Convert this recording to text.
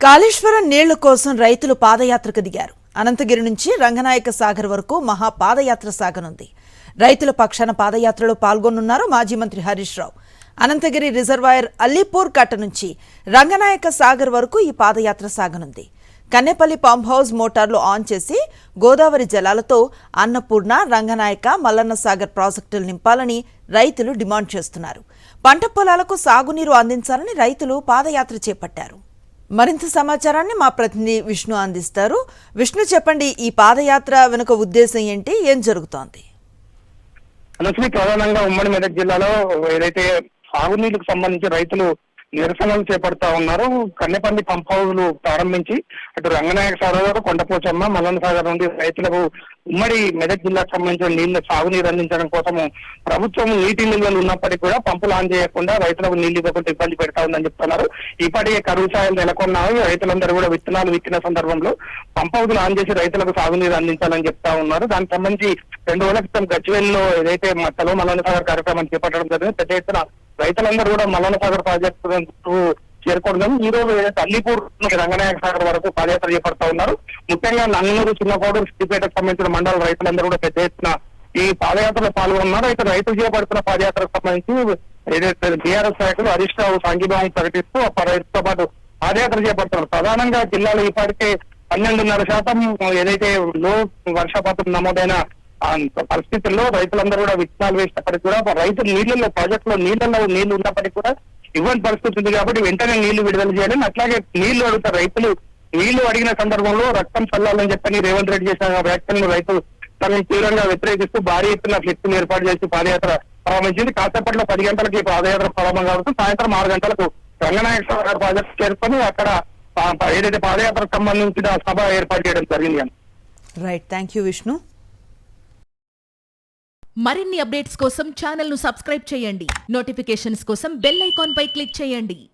కాళేశ్వరం నీళ్ల కోసం రైతులు పాదయాత్రకు దిగారు. అనంతగిరి నుంచి రంగనాయక సాగర్ వరకు మహా పాదయాత్ర సాగనుంది. రైతుల పక్షాన పాదయాత్రలో పాల్గొనున్నారు మాజీ మంత్రి హరీష్ రావు. అనంతగిరి రిజర్వాయర్ అల్లీపూర్ కట్ట నుంచి రంగనాయక సాగర్ వరకు ఈ పాదయాత్ర సాగనుంది. కన్నెపల్లి పంప్ హౌస్ మోటార్లు ఆన్ చేసి గోదావరి జలాలతో అన్నపూర్ణ, రంగనాయక, మల్లన్న సాగర్ ప్రాజెక్టులు నింపాలని రైతులు డిమాండ్ చేస్తున్నారు. పంట పొలాలకు సాగునీరు అందించాలని రైతులు పాదయాత్ర చేపట్టారు. మరింత సమాచారాన్ని మా ప్రతినిధి విష్ణు అందిస్తారు. విష్ణు, చెప్పండి, ఈ పాదయాత్ర వెనుక ఉద్దేశం ఏంటి, ఏం జరుగుతోంది? లక్ష్మి, ప్రధానంగా ఉమ్మడి మెదక్ జిల్లాలో ఏదైతే సాగునీరుకు సంబంధించి రైతులు నిరసనలు చేపడతా ఉన్నారు. కన్నెపల్లి పంప్ హౌజ్లు ప్రారంభించి అటు రంగనాయక సాగర్, కొండపోచమ్మ, మల్లన్న సాగర్ నుండి రైతులకు ఉమ్మడి మెదక్ జిల్లాకు సంబంధించిన నీళ్లు సాగునీరు అందించడం కోసము ప్రభుత్వం నీటి నిల్వలు ఉన్నప్పటికీ కూడా పంపులు ఆన్ చేయకుండా రైతులకు నీళ్లు ఇవ్వకుండా ఇబ్బంది పెడతా ఉందని చెప్తున్నారు. ఇప్పటికే కరువు ఛాయలు నెలకొన్నాయి. రైతులందరూ కూడా విత్తనాలు విత్తిన సందర్భంలో పంప్ హౌజ్లు ఆన్ చేసి రైతులకు సాగునీరు అందించాలని చెప్తా ఉన్నారు. దానికి సంబంధించి 2 రోజుల క్రితం గజ్వేల్లో ఏదైతే మట్టలో మల్లన్న సాగర్ కార్యక్రమం చేపట్టడం జరిగింది. పెద్ద ఎత్తున రైతులందరూ కూడా మల్లన్న సాగర్ ప్రాజెక్టు చేరుకోవడం. ఈ రోజు అల్లీపూర్ రంగనాయక సాగర్ వరకు పాదయాత్ర చేపడతా ఉన్నారు. ముఖ్యంగా నంగనూరు, చిన్నకోడు, సిద్దిపేటకు సంబంధించిన మండల రైతులందరూ కూడా పెద్ద ఎత్తున ఈ పాదయాత్రలో పాల్గొన్నారు. అయితే రైతులు చేపడుతున్న పాదయాత్రకు సంబంధించి ఏదైతే బీఆర్ఎస్ నాయకులు హరీష్ రావు సంఘీభావం ప్రకటిస్తూ రైతులతో పాటు పాదయాత్ర చేపడుతున్నారు. ప్రధానంగా జిల్లాలో ఇప్పటికే 12.5% ఏదైతే లో వర్షపాతం నమోదైన పరిస్థితుల్లో రైతులందరూ కూడా విత్తనాలు వేసినప్పటికీ కూడా రైతులు నీళ్లలో ప్రాజెక్టులో నీళ్లు ఉన్నప్పటికీ కూడా ఇవ్వని పరిస్థితి ఉంది. కాబట్టి వెంటనే నీళ్లు విడుదల చేయాలని, అట్లాగే నీళ్లు అడుగుతారు రైతులు. నీళ్లు అడిగిన సందర్భంలో రక్తం చల్లాలని చెప్పని రేవంత్ రెడ్డి చేసిన వ్యాఖ్యలను రైతులు తనను తీవ్రంగా వ్యతిరేకిస్తూ భారీ ఎత్తున ఫ్లెక్సీలు ఏర్పాటు చేసి పాదయాత్ర ప్రారంభించింది. కాసేపట్లో 10 గంటలకి పాదయాత్ర ప్రారంభం కాబట్టి సాయంత్రం 6 గంటలకు రంగనాయక సాగర్ ప్రాజెక్టు చేరుకొని అక్కడ ఏదైతే పాదయాత్రకు సంబంధించిన సభ ఏర్పాటు చేయడం జరిగింది. Right, thank you Vishnu. మరిన్ని అప్డేట్స్ కోసం ఛానల్ ను సబ్స్క్రైబ్ చేయండి. నోటిఫికేషన్స్ కోసం బెల్ ఐకాన్ పై క్లిక్ చేయండి.